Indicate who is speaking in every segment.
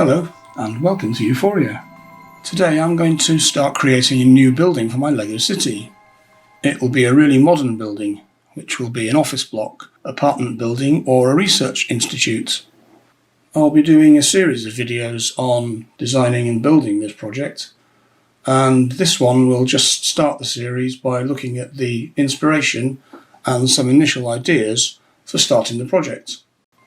Speaker 1: Hello and welcome to Euphoria. Today I'm going to start creating a new building for my LEGO city. It will be a really modern building, which will be an office block, apartment building or a research institute. I'll be doing a series of videos on designing and building this project, and this one will just start the series by looking at the inspiration and some initial ideas for starting the project.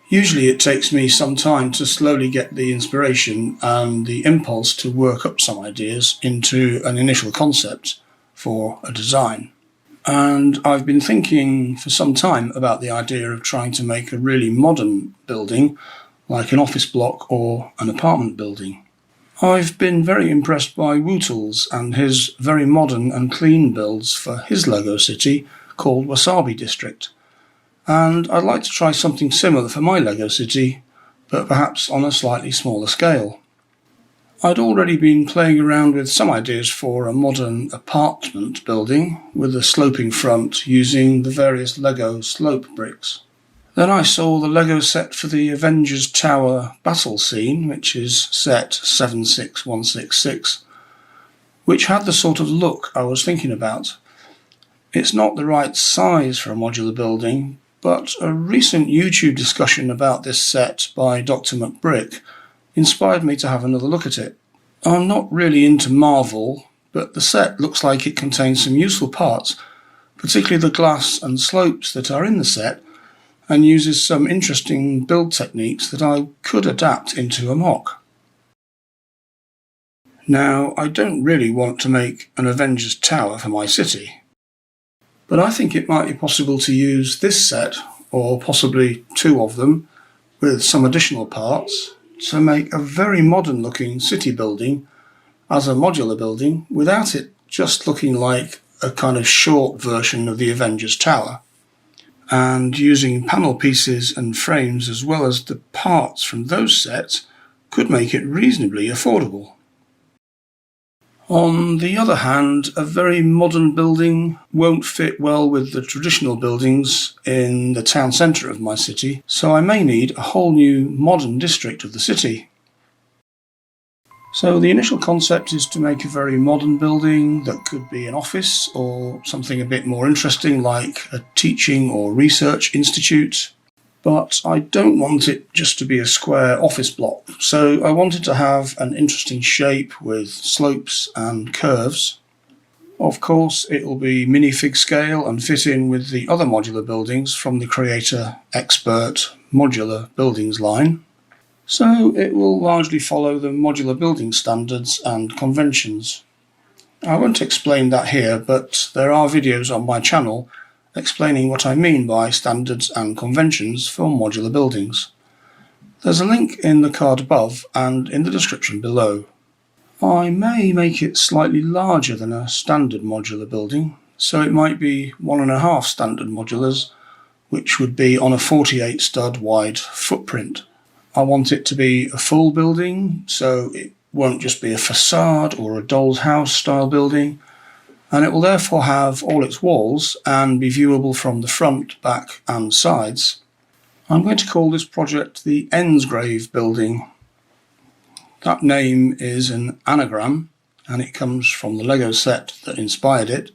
Speaker 1: Usually it takes me some time to slowly get the inspiration and the impulse to work up some ideas into an initial concept for a design. And I've been thinking for some time about the idea of trying to make a really modern building, like an office block or an apartment building. I've been very impressed by Wootles and his very modern and clean builds for his LEGO city called Wasabi District. And I'd like to try something similar for my LEGO city, but perhaps on a slightly smaller scale. I'd already been playing around with some ideas for a modern apartment building with a sloping front using the various LEGO slope bricks. Then I saw the LEGO set for the Avengers Tower battle scene, which is set 76166, which had the sort of look I was thinking about. It's not the right size for a modular building, but a recent YouTube discussion about this set by Dr. McBrick inspired me to have another look at it. I'm not really into Marvel, but the set looks like it contains some useful parts, particularly the glass and slopes that are in the set, and uses some interesting build techniques that I could adapt into a MOC. Now, I don't really want to make an Avengers Tower for my city, but I think it might be possible to use this set, or possibly two of them, with some additional parts, to make a very modern looking city building as a modular building without it just looking like a kind of short version of the Avengers Tower. And using panel pieces and frames as well as the parts from those sets could make it reasonably affordable. On the other hand, a very modern building won't fit well with the traditional buildings in the town centre of my city, so I may need a whole new modern district of the city. So the initial concept is to make a very modern building that could be an office or something a bit more interesting like a teaching or research institute. But I don't want it just to be a square office block, so I want it to have an interesting shape with slopes and curves. Of course, it will be minifig scale and fit in with the other modular buildings from the Creator Expert Modular Buildings line. So it will largely follow the modular building standards and conventions. I won't explain that here, but there are videos on my channel explaining what I mean by standards and conventions for modular buildings. There's a link in the card above and in the description below. I may make it slightly larger than a standard modular building, so it might be 1.5 standard modulars, which would be on a 48 stud wide footprint. I want it to be a full building, so it won't just be a facade or a doll's house style building, and it will therefore have all its walls and be viewable from the front, back and sides. I'm going to call this project the Ensgrave building. That name is an anagram and it comes from the LEGO set that inspired it.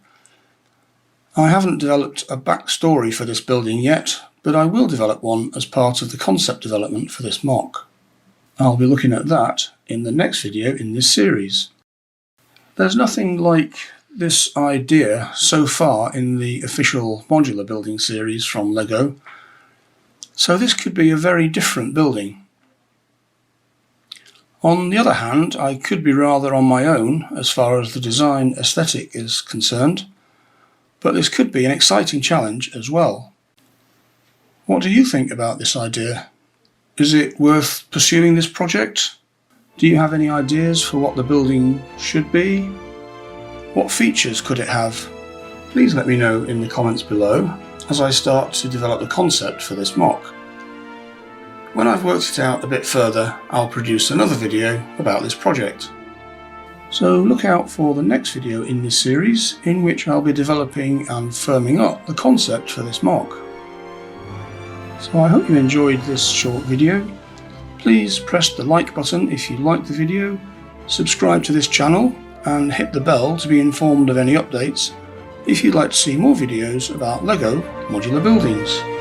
Speaker 1: I haven't developed a backstory for this building yet, but I will develop one as part of the concept development for this MOC. I'll be looking at that in the next video in this series. There's nothing like this idea so far in the official modular building series from LEGO, so this could be a very different building. On the other hand, I could be rather on my own as far as the design aesthetic is concerned, but this could be an exciting challenge as well. What do you think about this idea? Is it worth pursuing this project? Do you have any ideas for what the building should be? What features could it have? Please let me know in the comments below as I start to develop the concept for this MOC. When I've worked it out a bit further, I'll produce another video about this project. So look out for the next video in this series, in which I'll be developing and firming up the concept for this MOC. So I hope you enjoyed this short video. Please press the like button if you like the video, subscribe to this channel and hit the bell to be informed of any updates if you'd like to see more videos about LEGO modular buildings.